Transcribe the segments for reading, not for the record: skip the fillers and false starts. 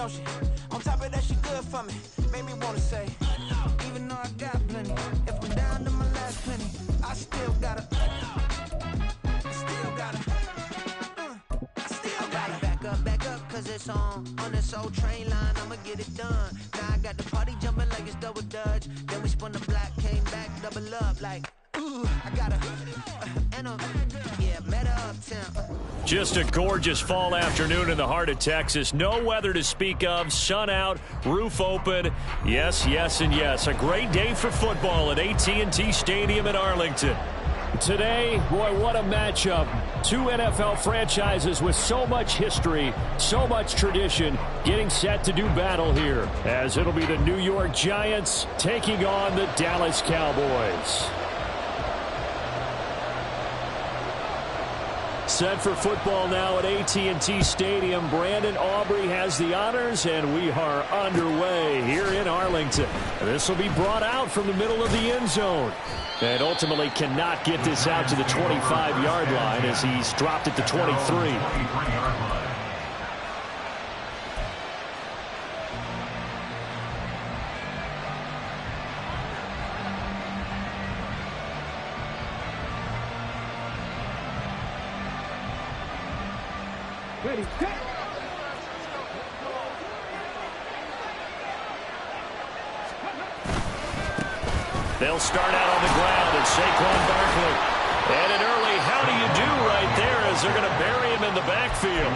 don't she? On top of that, she good for me. Made me wanna say, even though I got plenty, if I'm down to my last penny, I still gotta, back up, cause it's on this old train line, I'ma get it done. Now I got the party jumping like it's double dutch. Then we spun the block, came back, double up, like, ooh, I gotta, yeah, met her uptown. Just a gorgeous fall afternoon in the heart of Texas. No weather to speak of, sun out, roof open. Yes, yes, and yes. A great day for football at AT&T Stadium in Arlington. Today, boy, what a matchup. Two NFL franchises with so much history, so much tradition, getting set to do battle here, as it'll be the New York Giants taking on the Dallas Cowboys. Set for football now at AT&T Stadium. Brandon Aubrey has the honors, and we are underway here in Arlington. This will be brought out from the middle of the end zone. And ultimately cannot get this out to the 25-yard line as he's dropped at the 23. Ready, set. They'll start out on the ground, and Saquon Barkley. And an early how do you do right there as they're going to bury him in the backfield.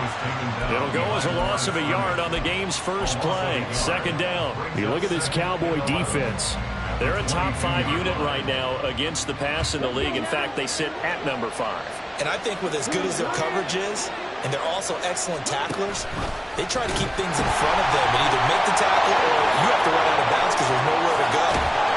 It'll go as a loss of a yard on the game's first play. Second down. You look at this Cowboy defense. They're a top 5 unit right now against the pass in the league. In fact, they sit at number 5. And I think with as good as their coverage is, and they're also excellent tacklers, they try to keep things in front of them and either make the tackle or you have to run out of bounds because there's nowhere to go.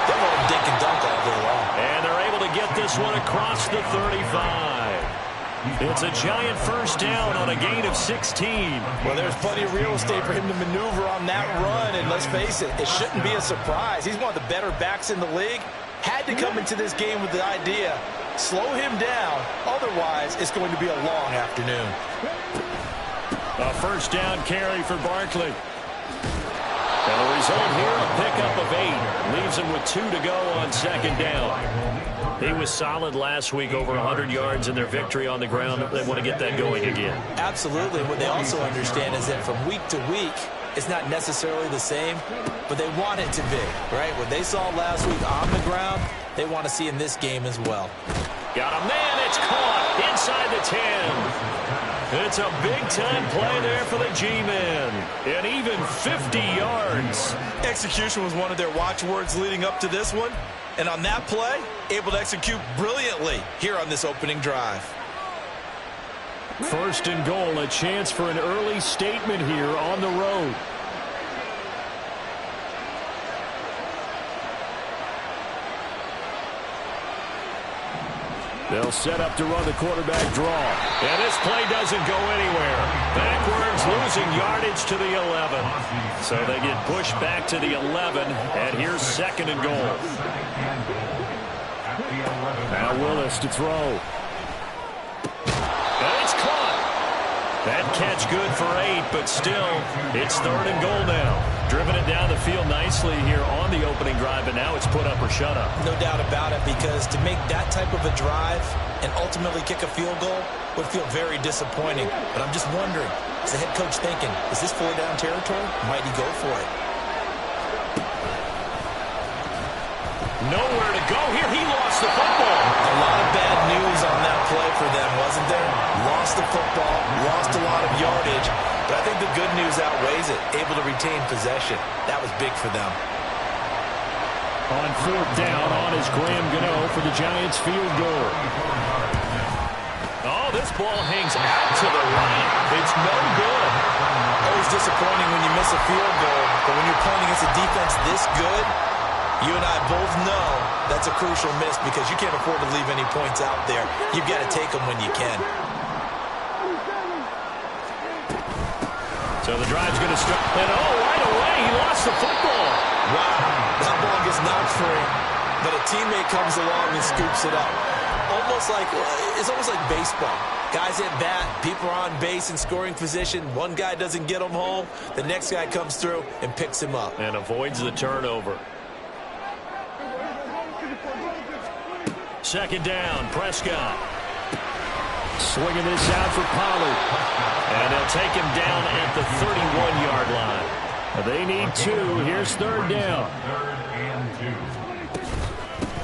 They'll let them dink and dunk all day long. And they're able to get this one across the 35. It's a giant first down on a gain of 16. Well, there's plenty of real estate for him to maneuver on that run, and let's face it, it shouldn't be a surprise. He's one of the better backs in the league. Had to come into this game with the idea, slow him down, otherwise it's going to be a long afternoon. A first down carry for Barkley. And the result here, a pickup of 8. Leaves him with 2 to go on second down. He was solid last week, over 100 yards in their victory on the ground. They want to get that going again. Absolutely. What they also understand is that from week to week, it's not necessarily the same, but they want it to be, right? What they saw last week on the ground, they want to see in this game as well. Got a man, it's caught inside the 10. It's a big-time play there for the G-men. And even 50 yards. Execution was one of their watchwords leading up to this one. And on that play, able to execute brilliantly here on this opening drive. First and goal, a chance for an early statement here on the road. They'll set up to run the quarterback draw. And this play doesn't go anywhere. Backwards, losing yardage to the 11. So they get pushed back to the 11. And here's second and goal. Now Willis to throw. And it's caught. That catch good for 8, but still, it's third and goal now. Driven it down the field nicely here on the opening drive, and now it's put up or shut up. No doubt about it, because to make that type of a drive and ultimately kick a field goal would feel very disappointing. But I'm just wondering, is the head coach thinking, is this 4-down territory? Might he go for it? Nowhere to go here. He lost the football. A lot of bad news on that play for them, wasn't there? Lost the football, lost a lot of yardage, but I think the good news outweighs it. Able to retain possession. That was big for them. On fourth down, on is Graham Gano for the Giants field goal. Oh, this ball hangs out to the right. It's no good. Always disappointing when you miss a field goal, but when you're playing against a defense this good, you and I both know that's a crucial miss because you can't afford to leave any points out there. You've got to take them when you can. So the drive's going to start. And right away, he lost the football. Wow, that ball gets knocked free, but a teammate comes along and scoops it up. It's almost like baseball. Guys at bat, people are on base in scoring position. One guy doesn't get him home. The next guy comes through and picks him up. And avoids the turnover. Second down, Prescott. Swinging this out for Pollard. And they'll take him down at the 31-yard line. They need 2. Here's third down.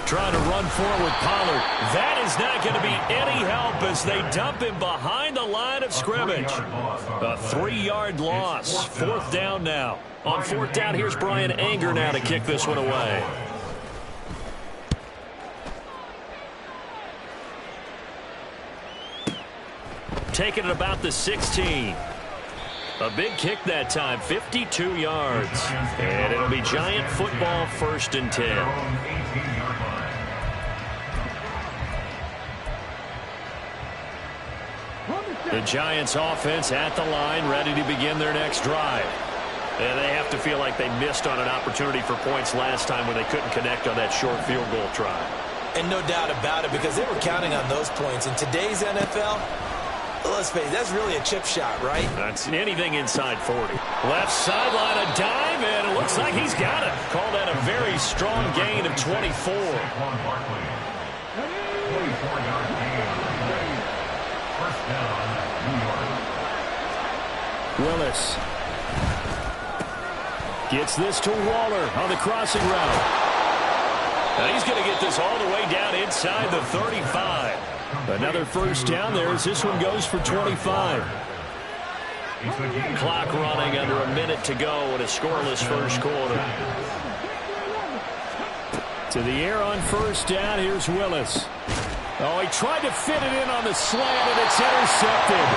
Trying to run forward, Pollard. That is not going to be any help as they dump him behind the line of scrimmage. A 3-yard loss. Fourth down now. On fourth down, here's Brian Anger now to kick this one away. Taking it about the 16. A big kick that time, 52 yards. And it'll be Giant football, 1st and 10. The Giants offense at the line, ready to begin their next drive. And they have to feel like they missed on an opportunity for points last time when they couldn't connect on that short field goal try. And no doubt about it, because they were counting on those points. In today's NFL, let's face it, that's really a chip shot, right? That's anything inside 40. Left sideline, a dive, and it looks like he's got it. Call that a very strong gain of 24. Willis gets this to Waller on the crossing route. Now he's going to get this all the way down inside the 35. Another first down there as this one goes for 25. Clock running under a minute to go in a scoreless first quarter. To the air on first down, here's Willis. Oh, he tried to fit it in on the slant, and it's intercepted.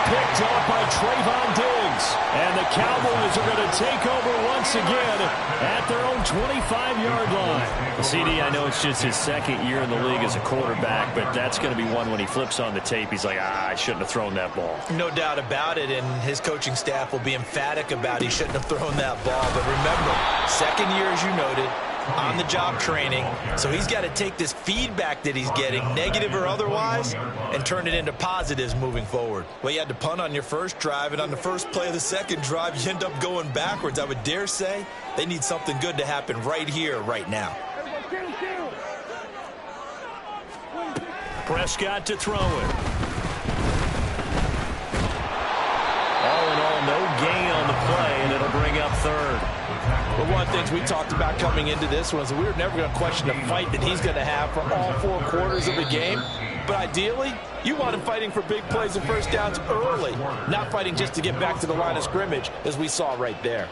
Picked off by Trayvon Diggs. And the Cowboys are going to take over once again at their own 25-yard line. CD, I know it's just his second year in the league as a quarterback, but that's going to be one when he flips on the tape. He's like, I shouldn't have thrown that ball. No doubt about it, and his coaching staff will be emphatic about he shouldn't have thrown that ball. But remember, second year, as you noted, on-the-job training, so he's got to take this feedback that he's getting, negative or otherwise, and turn it into positives moving forward. Well, you had to punt on your first drive, and on the first play of the second drive, you end up going backwards. I would dare say they need something good to happen right here, right now. Prescott to throw it. All in all, no gain on the play, and it'll bring up third. But one of the things we talked about coming into this was we were never going to question the fight that he's going to have for all 4 quarters of the game. But ideally, you want him fighting for big plays and first downs early, not fighting just to get back to the line of scrimmage, as we saw right there.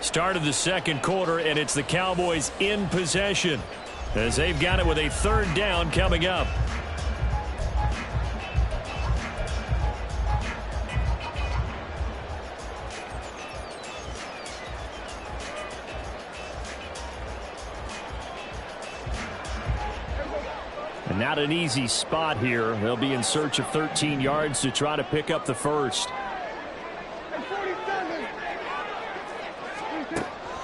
Start of the second quarter, and it's the Cowboys in possession as they've got it with a third down coming up. And not an easy spot here. They'll be in search of 13 yards to try to pick up the first.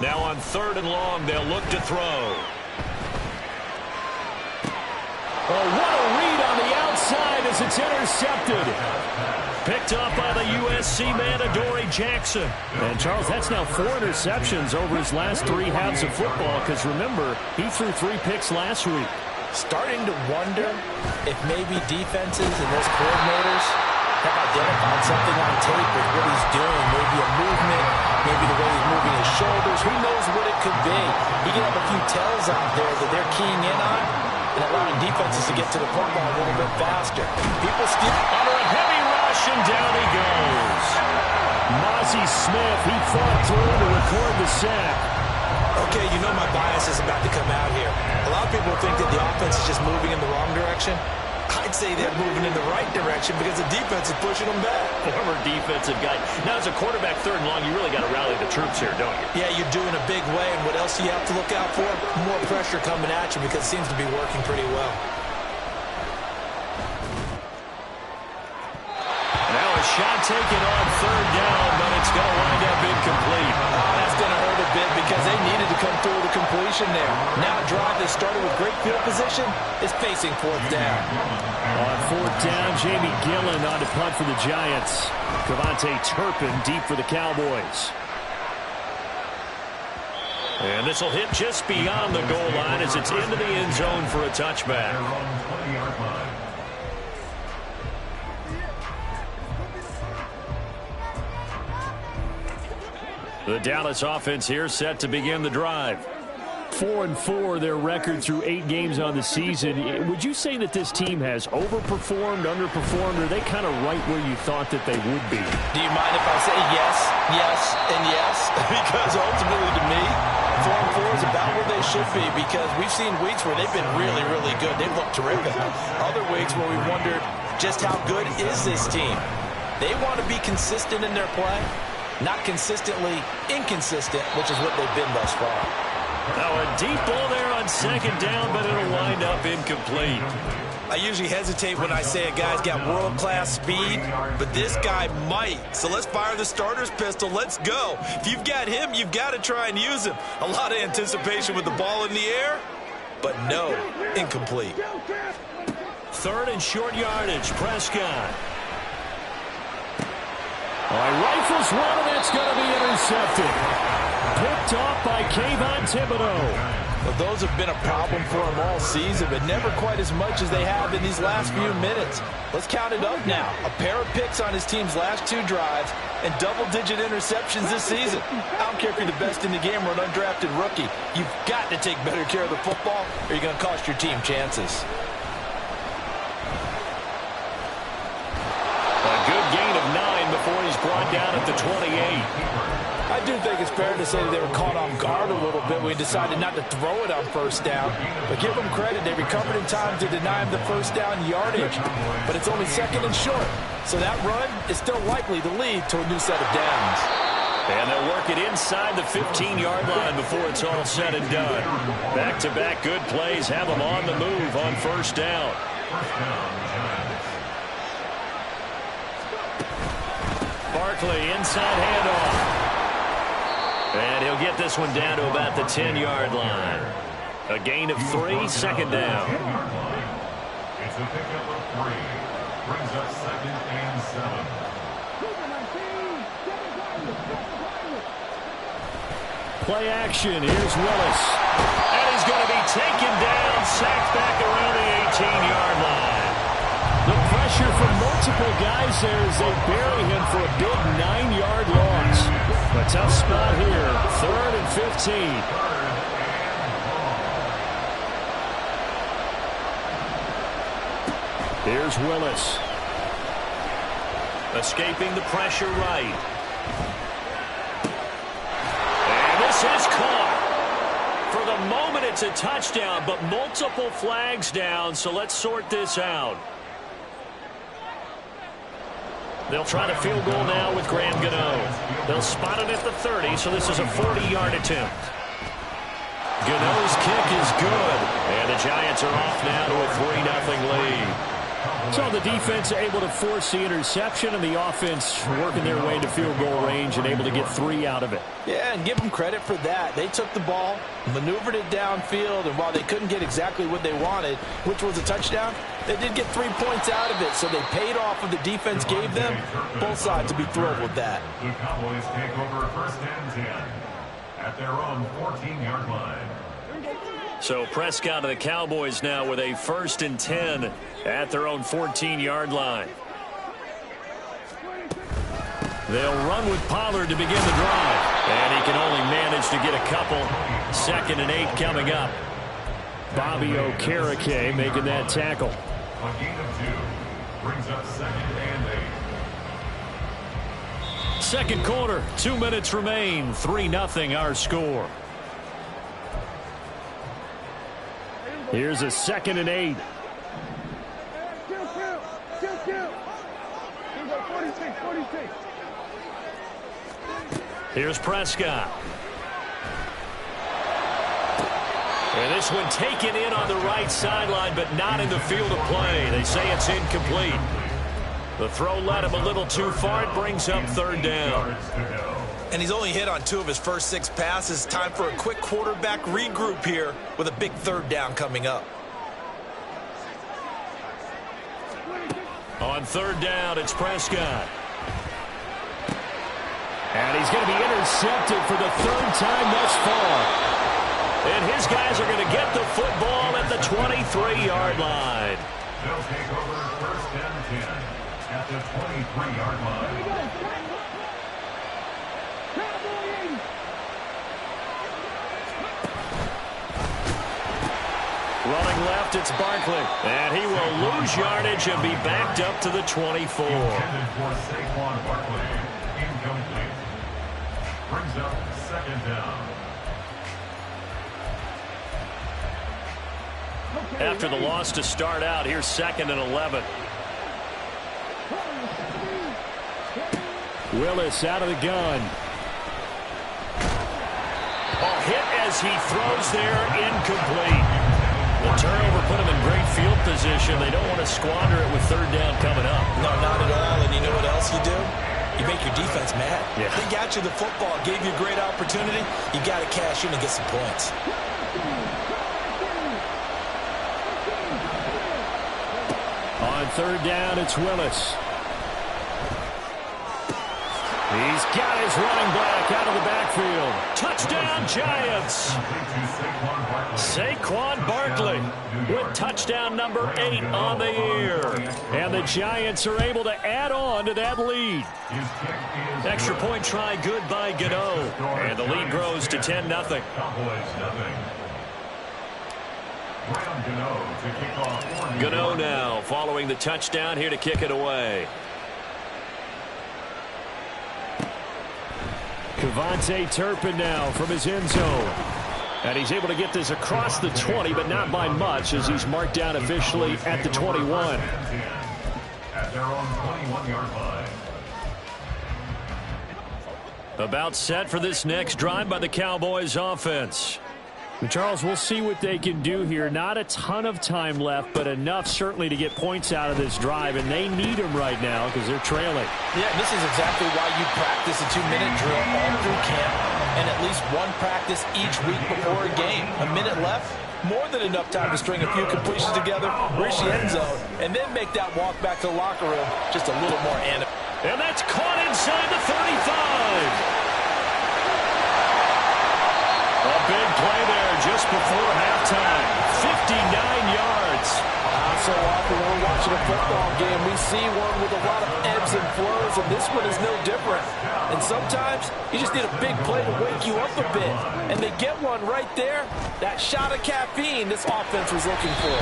Now on third and long, they'll look to throw. Oh, what a read on the outside as it's intercepted. Picked up by the USC man, Adoree Jackson. And, Charles, that's now 4 interceptions over his last 3 halves of football, because, remember, he threw 3 picks last week. Starting to wonder if maybe defenses and those coordinators have identified something on tape with what he's doing. Maybe a movement, maybe the way he's moving his shoulders. Who knows what it could be? He can have a few tells out there that they're keying in on and allowing defenses to get to the football a little bit faster. People still under a heavy rush, and down he goes. Mozzie Smith, he fought through to record the sack. Okay, you know my bias is about to come out here. A lot of people think that the offense is just moving in the wrong direction. I'd say they're moving in the right direction because the defense is pushing them back. Former defensive guy. Now, as a quarterback, third and long, you really got to rally the troops here, don't you? Yeah, you're doing a big way, and what else do you have to look out for? More pressure coming at you because it seems to be working pretty well. Now a shot taken on third down, but it's going to wind up incomplete. That's going to hurt a a bit because they needed to come through with a completion there. Now a drive that started with great field position is facing fourth down. On fourth down, Jamie Gillen on to punt for the Giants. Cavante Turpin deep for the Cowboys. And this will hit just beyond the goal line as it's into the end zone for a touchback. The Dallas offense here set to begin the drive. 4-4 their record through 8 games on the season. Would you say that this team has overperformed, underperformed, or are they kind of right where you thought that they would be? Do you mind if I say yes, yes, and yes? Because ultimately to me, 4-4 is about where they should be because we've seen weeks where they've been really, really good. They've looked terrific. Other weeks where we wondered just how good is this team. They want to be consistent in their play, not consistently inconsistent, which is what they've been thus far. Now a deep ball there on second down, but it'll wind up incomplete. I usually hesitate when I say a guy's got world-class speed, but this guy might. So let's fire the starter's pistol. Let's go. If you've got him, you've got to try and use him. A lot of anticipation with the ball in the air, but no, incomplete. Third and short yardage, Prescott. All right, rifles one, and that's going to be intercepted. Picked off by Kayvon Thibodeau. Well, those have been a problem for him all season, but never quite as much as they have in these last few minutes. Let's count it up now. A pair of picks on his team's last 2 drives and double-digit interceptions this season. I don't care if you're the best in the game or an undrafted rookie. You've got to take better care of the football or you're going to cost your team chances. A good gain of 9 before he's brought down at the 28. I do think it's fair to say that they were caught off guard a little bit when he decided not to throw it on first down. But give them credit, they recovered in time to deny him the first down yardage. But it's only second and short. So that run is still likely to lead to a new set of downs. And they'll work it inside the 15-yard line before it's all said and done. Back-to-back good plays have them on the move on first down. Barkley inside handoff. And he'll get this one down to about the 10-yard line. A gain of 3, second down. It's a pickup of 3. Brings up second and 7. Play action. Here's Willis. And he's going to be taken down, sacked back around the 18-yard line. The pressure from multiple guys there as they bury him for a big 9-yard loss. A tough spot here, 3rd and 15. Here's Willis. Escaping the pressure right. And this is caught. For the moment, it's a touchdown, but multiple flags down, so let's sort this out. They'll try the field goal now with Graham Gano. They'll spot it at the 30, so this is a 40-yard attempt. Gano's kick is good, and the Giants are off now to a 3-0 lead. So the defense able to force the interception, and the offense working their way into field goal range and able to get 3 out of it. Yeah, and give them credit for that. They took the ball, maneuvered it downfield, and while they couldn't get exactly what they wanted, which was a touchdown, they did get 3 points out of it, so they paid off what the defense gave them. Both sides will be thrilled with that. The Cowboys take over 1st and 10 at their own 14-yard line. So Prescott and the Cowboys now with a 1st and 10 at their own 14-yard line. They'll run with Pollard to begin the drive. And he can only manage to get a couple. 2nd and 8 coming up. Bobby Okereke making that tackle. A gain of 2 brings up 2nd and 8. Second quarter, 2 minutes remain. 3-0 our score. Here's a 2nd and 8. Here's Prescott. And this one taken in on the right sideline, but not in the field of play. They say it's incomplete. The throw led him a little too far. It brings up 3rd down. And he's only hit on 2 of his first 6 passes. Time for a quick quarterback regroup here with a big 3rd down coming up. On 3rd down, it's Prescott. And he's going to be intercepted for the 3rd time thus far. And his guys are going to get the football at the 23-yard line. They'll take over 1st and 10 at the 23-yard line. Running left, it's Barkley. And he will lose yardage and be backed up to the 24. Intended for Saquon Barkley. Incomplete. Brings up 2nd down. After the loss to start out, here's 2nd and 11. Willis out of the gun. Oh, hit as he throws there, incomplete. The turnover put him in great field position. They don't want to squander it with 3rd down coming up. No, not at all. And you know what else you do? You make your defense mad. Yeah. They got you the football, gave you a great opportunity. You got to cash in and get some points. On 3rd down, it's Willis. He's got his running back out of the backfield. Touchdown, Giants. Saquon Barkley with touchdown number 8 on the year. And the Giants are able to add on to that lead. Extra point try good by Gano. And the lead grows to 10-0. Gano now following the touchdown here to kick it away. Kevontae Turpin now from his end zone. And he's able to get this across the 20, but not by much, as he's marked down officially at the 21. At their own 21-yard line. About set for this next drive by the Cowboys offense. Charles, we'll see what they can do here. Not a ton of time left, but enough certainly to get points out of this drive, and they need them right now because they're trailing. Yeah, this is exactly why you practice a 2-minute drill all through camp and at least one practice each week before a game. A minute left, more than enough time to string a few completions together, reach the end zone, and then make that walk back to the locker room just a little more animated. And that's caught inside the 35. A big play there just before halftime. 59 yards. So often when we're watching a football game, we see one with a lot of ebbs and flows, and this one is no different. And sometimes you just need a big play to wake you up a bit. And they get one right there. That shot of caffeine this offense was looking for.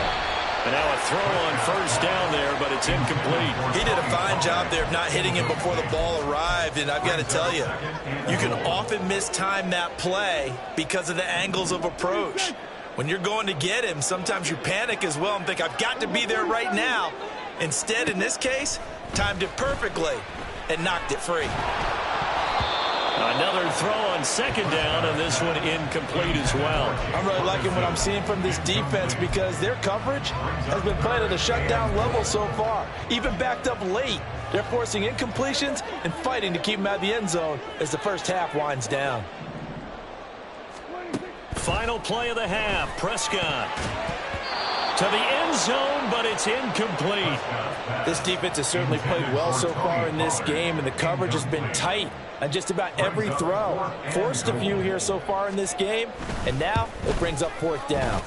And now a throw on 1st down there, but it's incomplete. He did a fine job there of not hitting him before the ball arrived, and I've got to tell you, you can often mistime that play because of the angles of approach. When you're going to get him, sometimes you panic as well and think, I've got to be there right now. Instead, in this case, timed it perfectly and knocked it free. Another throw on 2nd down, and this one incomplete as well. I'm really liking what I'm seeing from this defense because their coverage has been playing at a shutdown level so far. Even backed up late, they're forcing incompletions and fighting to keep them out of the end zone as the first half winds down. Final play of the half. Prescott to the end zone, but it's incomplete. This defense has certainly played well so far in this game, and the coverage has been tight on just about every throw. Forced a few here so far in this game, and now it brings up 4th down.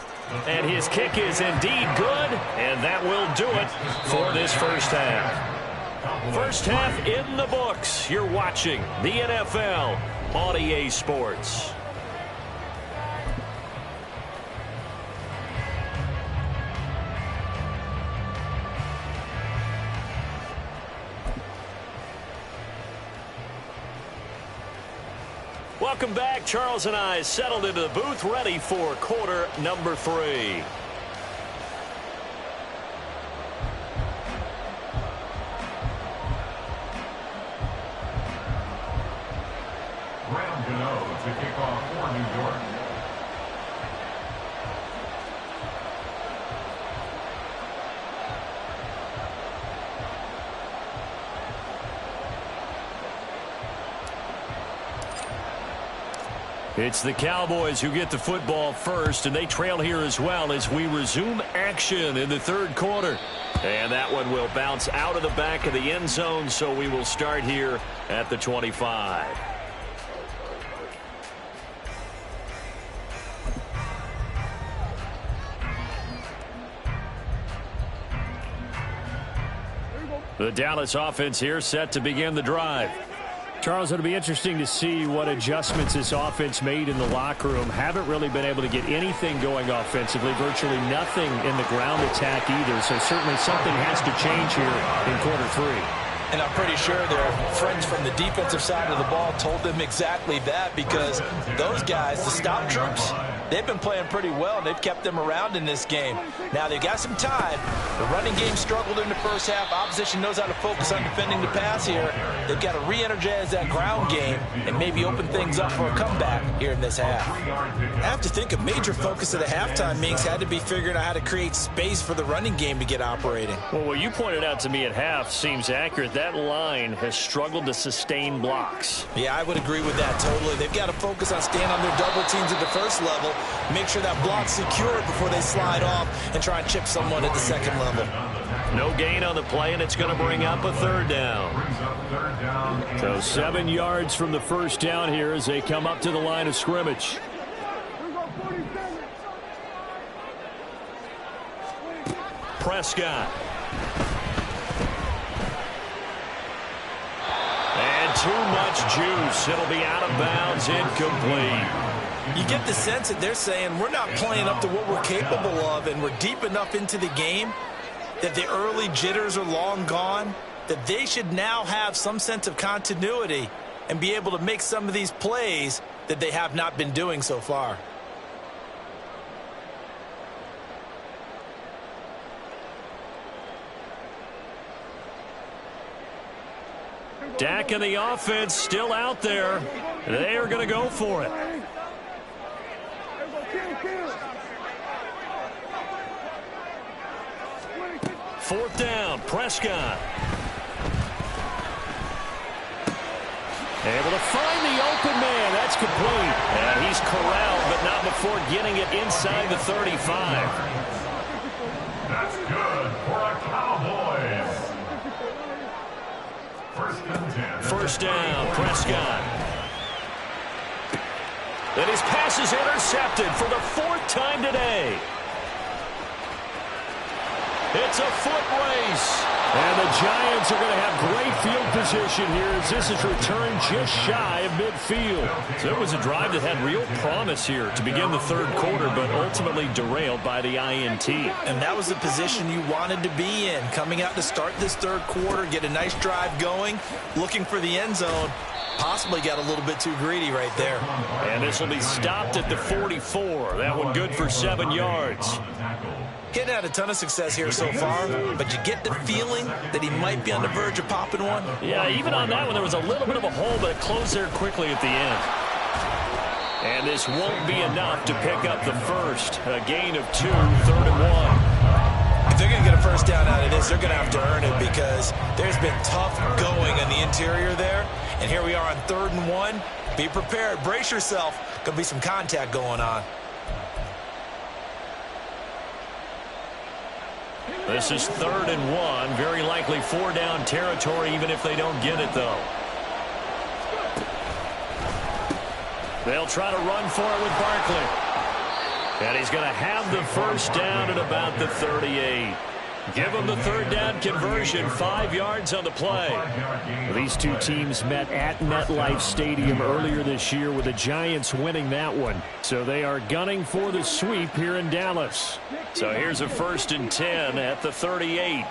And his kick is indeed good, and that will do it for this first half. First half in the books. You're watching the NFL on EA Sports. Welcome back. Charles and I settled into the booth, ready for quarter number 3. To kick off for New York. It's the Cowboys who get the football first, and they trail here as well as we resume action in the third quarter. And that one will bounce out of the back of the end zone, so we will start here at the 25. The Dallas offense here set to begin the drive. Charles, it'll be interesting to see what adjustments this offense made in the locker room. Haven't really been able to get anything going offensively, virtually nothing in the ground attack either. So certainly something has to change here in quarter three. And I'm pretty sure their friends from the defensive side of the ball told them exactly that, because those guys, the stop troops, they've been playing pretty well, and they've kept them around in this game. Now, they've got some time. The running game struggled in the first half. Opposition knows how to focus on defending the pass here. They've got to re-energize that ground game and maybe open things up for a comeback here in this half. I have to think a major focus of the halftime meetings had to be figuring out how to create space for the running game to get operating. Well, what you pointed out to me at half seems accurate. That line has struggled to sustain blocks. Yeah, I would agree with that totally. They've got to focus on staying on their double teams at the first level, make sure that block's secured before they slide off and try and chip someone at the second level. No gain on the play, and it's going to bring up a third down. So 7 yards from the first down here as they come up to the line of scrimmage. Prescott. And too much juice. It'll be out of bounds, incomplete. You get the sense that they're saying we're not playing up to what we're capable of, and we're deep enough into the game that the early jitters are long gone, that they should now have some sense of continuity and be able to make some of these plays that they have not been doing so far. Dak and the offense still out there. They are going to go for it. Fourth down, Prescott. Able to find the open man. That's complete. And he's corralled, but not before getting it inside the 35. That's good for a Cowboys. First down, Prescott. And his pass is intercepted for the fourth time today. It's a foot race. And the Giants are going to have great field position here as this is returned just shy of midfield. So it was a drive that had real promise here to begin the third quarter, but ultimately derailed by the INT. And that was the position you wanted to be in. Coming out to start this third quarter, get a nice drive going, looking for the end zone. Possibly got a little bit too greedy right there. And this will be stopped at the 44. That one good for 7 yards. Getting had a ton of success here so far, but you get the feeling that he might be on the verge of popping one. Yeah, even on that one, there was a little bit of a hole, but it closed there quickly at the end. And this won't be enough to pick up the first. A gain of 2, 3rd and 1. If they're going to get a first down out of this, they're going to have to earn it because there's been tough going in the interior there. And here we are on 3rd and 1. Be prepared. Brace yourself. Going to be some contact going on. This is 3rd and 1. Very likely 4-down territory, even if they don't get it, though. They'll try to run for it with Barkley. And he's going to have the first down at about the 38. Give him the 3rd down conversion, 5 yards on the play. These two teams met at MetLife Stadium earlier this year with the Giants winning that one. So they are gunning for the sweep here in Dallas. So here's a 1st and 10 at the 38.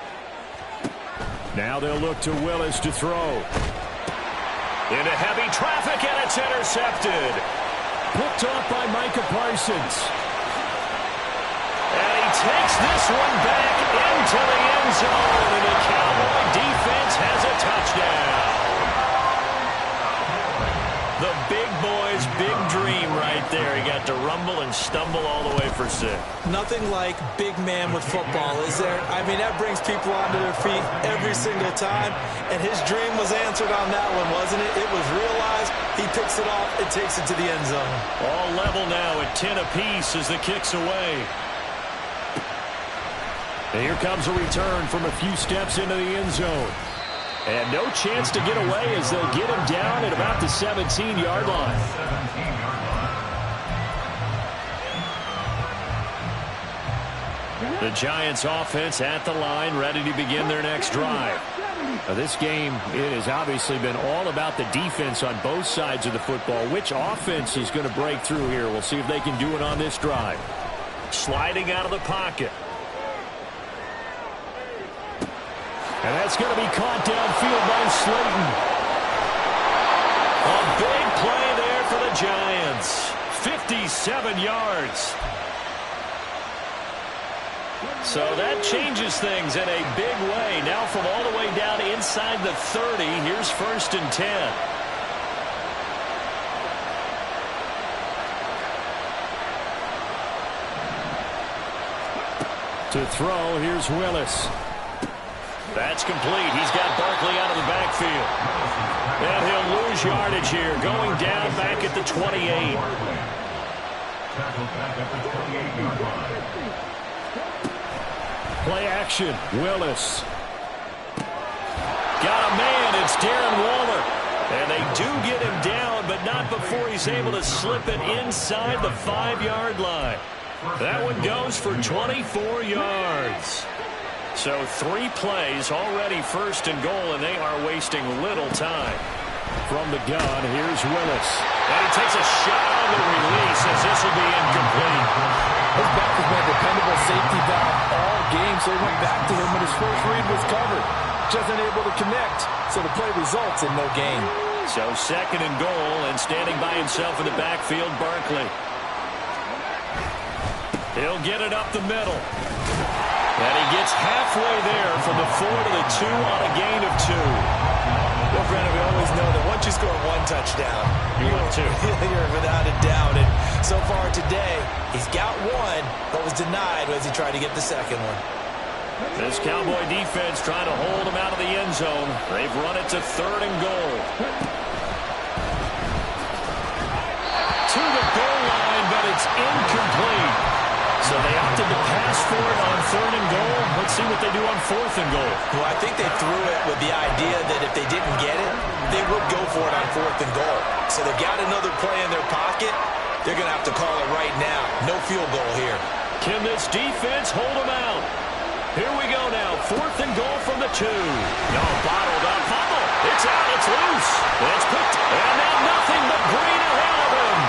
Now they'll look to Willis to throw. Into heavy traffic, and it's intercepted. Picked off by Micah Parsons. And he takes this one back into the end zone, and the Cowboy defense has a touchdown. The big boy's big dream right there. He got to rumble and stumble all the way for 6. Nothing like big man with football, is there? I mean, that brings people onto their feet every single time, and his dream was answered on that one, wasn't it? It was realized. He He picks it off and takes it to the end zone. All level now at 10 apiece as the kick's away. And here comes a return from a few steps into the end zone. And no chance to get away as they'll get him down at about the 17-yard line. The Giants offense at the line, ready to begin their next drive. Now, this game, it has obviously been all about the defense on both sides of the football. Which offense is going to break through here? We'll see if they can do it on this drive. Sliding out of the pocket. And that's going to be caught downfield by Slayton. A big play there for the Giants. 57 yards. So that changes things in a big way. Now from all the way down inside the 30, here's 1st and 10. To throw, here's Willis. That's complete. He's got Barkley out of the backfield. And he'll lose yardage here, going down back at the 28. Play action. Willis. Got a man. It's Darren Waller. And they do get him down, but not before he's able to slip it inside the 5-yard line. That one goes for 24 yards. So 3 plays, already 1st and goal, and they are wasting little time. From the gun, here's Willis. And he takes a shot on the release as this will be incomplete. His back has been a dependable safety valve all game, so he went back to him when his first read was covered. Just unable to connect, so the play results in no gain. So 2nd and goal, and standing by himself in the backfield, Barkley. He'll get it up the middle. And he gets halfway there from the 4 to the 2 on a gain of 2. Well, Brandon, we always know that once you score 1 touchdown, you want 2. You're without a doubt. And so far today, he's got 1, but was denied as he tried to get the 2nd one. This Cowboy defense trying to hold him out of the end zone. They've run it to 3rd and goal. To the goal line, but it's incomplete. So they opted to pass for it on 3rd and goal. Let's see what they do on 4th and goal. Well, I think they threw it with the idea that if they didn't get it, they would go for it on 4th and goal. So they've got another play in their pocket. They're going to have to call it right now. No field goal here. Can this defense hold them out? Here we go now. 4th and goal from the 2. No, bottled up. Fumble. It's out. It's loose. It's picked. And now nothing but green ahead of him.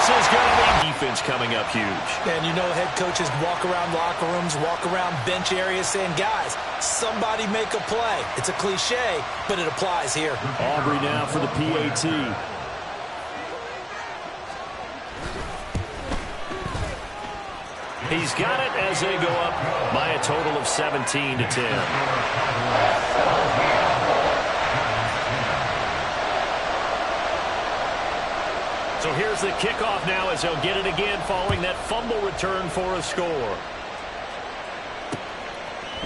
This is going to be defense coming up huge. And you know head coaches walk around locker rooms, walk around bench areas saying, guys, somebody make a play. It's a cliche, but it applies here. Aubrey now for the PAT. He's got it as they go up by a total of 17 to 10. So here's the kickoff now as they'll get it again following that fumble return for a score.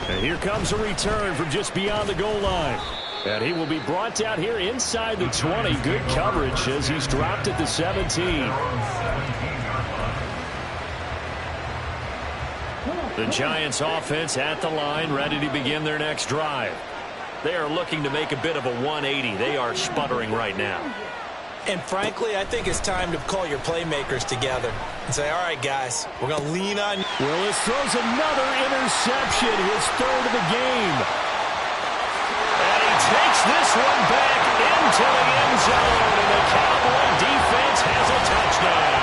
And here comes a return from just beyond the goal line. And he will be brought down here inside the 20. Good coverage as he's dropped at the 17. The Giants offense at the line, ready to begin their next drive. They are looking to make a bit of a 180. They are sputtering right now. And frankly, I think it's time to call your playmakers together and say, all right, guys, we're going to lean on you. Willis throws another interception, his 3rd of the game. And he takes this one back into the end zone, and the Cowboy defense has a touchdown.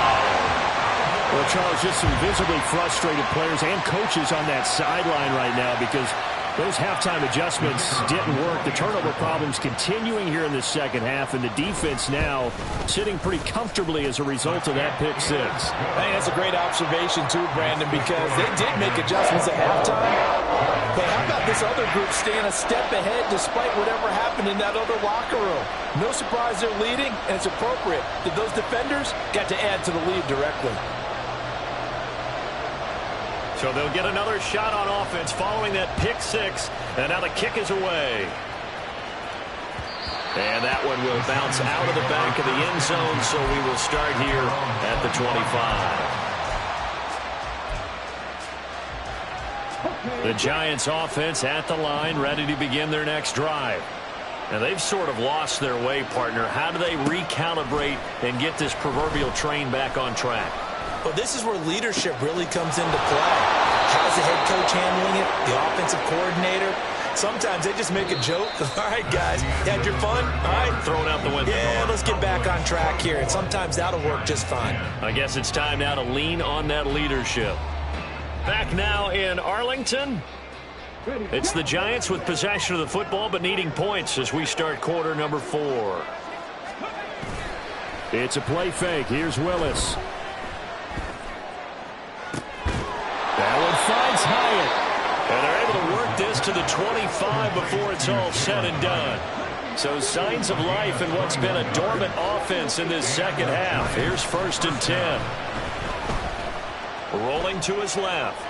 Well, Charles, just some visibly frustrated players and coaches on that sideline right now because those halftime adjustments didn't work. The turnover problems continuing here in the second half, and the defense now sitting pretty comfortably as a result of that pick 6. I think that's a great observation, too, Brandon, because they did make adjustments at halftime. But how about this other group staying a step ahead despite whatever happened in that other locker room? No surprise they're leading, and it's appropriate that those defenders got to add to the lead directly. So they'll get another shot on offense following that pick six. And now the kick is away. And that one will bounce out of the back of the end zone, so we will start here at the 25. The Giants offense at the line, ready to begin their next drive. And they've sort of lost their way, partner. How do they recalibrate and get this proverbial train back on track? Well, this is where leadership really comes into play. How's the head coach handling it? The offensive coordinator? Sometimes they just make a joke. All right, guys, you had your fun? All right. Throw it out the window. Yeah, let's get back on track here. And sometimes that'll work just fine. I guess it's time now to lean on that leadership. Back now in Arlington. It's the Giants with possession of the football but needing points as we start quarter number 4. It's a play fake. Here's Willis. That one finds Hyatt. And they're able to work this to the 25 before it's all said and done. So signs of life in what's been a dormant offense in this second half. Here's 1st and 10. Rolling to his left.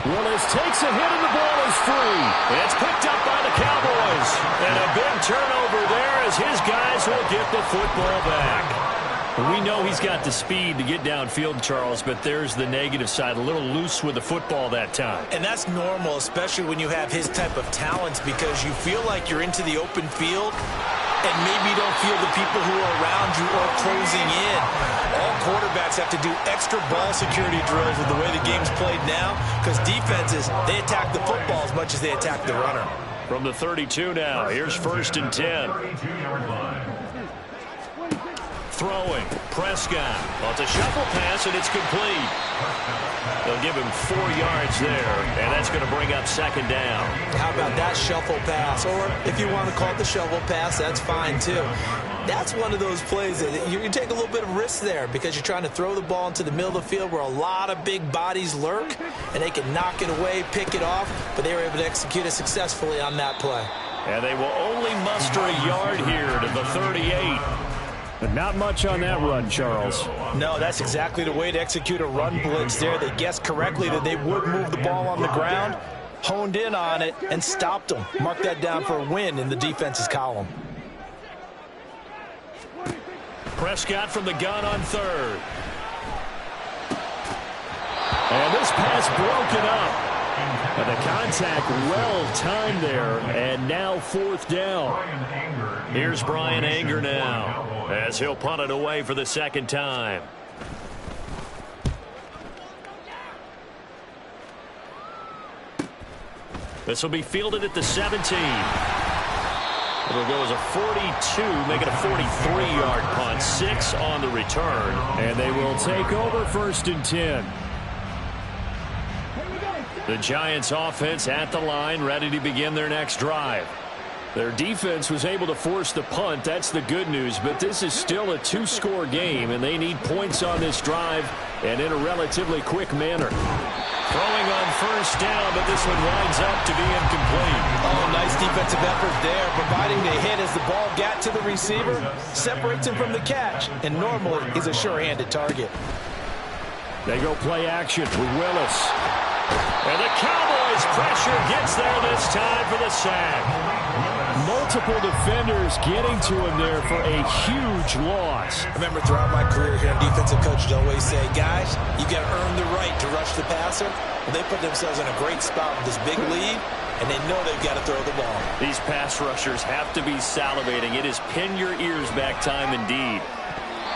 Willis takes a hit and the ball is free. It's picked up by the Cowboys. And a big turnover there as his guys will get the football back. We know he's got the speed to get downfield, Charles, but there's the negative side. A little loose with the football that time. And that's normal, especially when you have his type of talents, because you feel like you're into the open field and maybe you don't feel the people who are around you or closing in. All quarterbacks have to do extra ball security drills with the way the game's played now, because defenses, they attack the football as much as they attack the runner. From the 32 now, here's 1st and 10. Throwing, Prescott. Well, it's a shuffle pass, and it's complete. They'll give him 4 yards there, and that's going to bring up 2nd down. How about that shuffle pass? Or if you want to call it the shovel pass, that's fine too. That's one of those plays that you take a little bit of risk there because you're trying to throw the ball into the middle of the field where a lot of big bodies lurk, and they can knock it away, pick it off, but they were able to execute it successfully on that play. And they will only muster a yard here to the 38. But not much on that run, Charles. No, that's exactly the way to execute a run blitz there. They guessed correctly that they would move the ball on the ground, honed in on it, and stopped them. Mark that down for a win in the defense's column. Prescott from the gun on 3rd. And this pass broken up. And the contact well-timed there, and now 4th down. Here's Brian Anger now as he'll punt it away for the 2nd time. This will be fielded at the 17. It'll go as a 42, make it a 43-yard punt. 6 on the return. And they will take over 1st and 10. The Giants offense at the line, ready to begin their next drive. Their defense was able to force the punt. That's the good news, but this is still a 2-score game, and they need points on this drive and in a relatively quick manner. Throwing on 1st down, but this one winds up to be incomplete. Oh, nice defensive effort there, providing the hit as the ball got to the receiver, separates him from the catch, and normally he's a sure-handed target. They go play action with Willis. And the Cowboys pressure gets there this time for the sack. Multiple defenders getting to him there for a huge loss. I remember throughout my career here, defensive coaches always say, guys, you got to earn the right to rush the passer. Well, they put themselves in a great spot with this big lead, and they know they've got to throw the ball. These pass rushers have to be salivating. It is pin your ears back time indeed.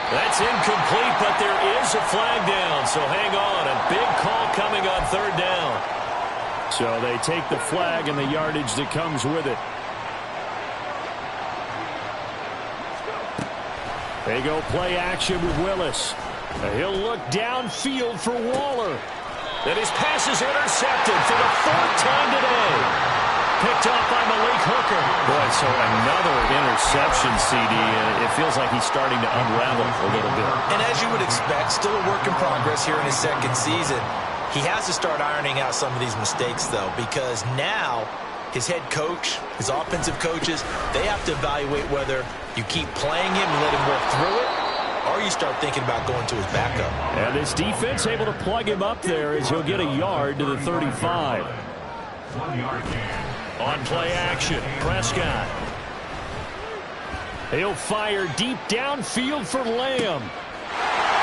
That's incomplete, but there is a flag down, so hang on. A big call coming on 3rd down. So they take the flag and the yardage that comes with it. They go play action with Willis. He'll look downfield for Waller. And his pass is intercepted for the 4th time today. Picked off by Malik Hooker. Boy, so another interception, CD. It feels like he's starting to unravel a little bit. And as you would expect, still a work in progress here in his 2nd season. He has to start ironing out some of these mistakes, though, because now his head coach, his offensive coaches, they have to evaluate whether you keep playing him and let him work through it, or you start thinking about going to his backup. And this defense able to plug him up there as he'll get a yard to the 35. 1-yard gain. On play action, Prescott. He'll fire deep downfield for Lamb.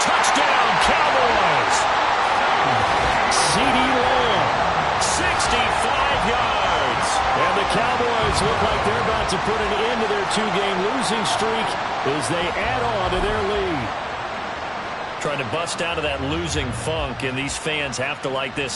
Touchdown, Cowboys! CeeDee Lamb, 65 yards. and the Cowboys look like they're about to put an end to their two-game losing streak as they add on to their lead. Trying to bust out of that losing funk, and these fans have to like this.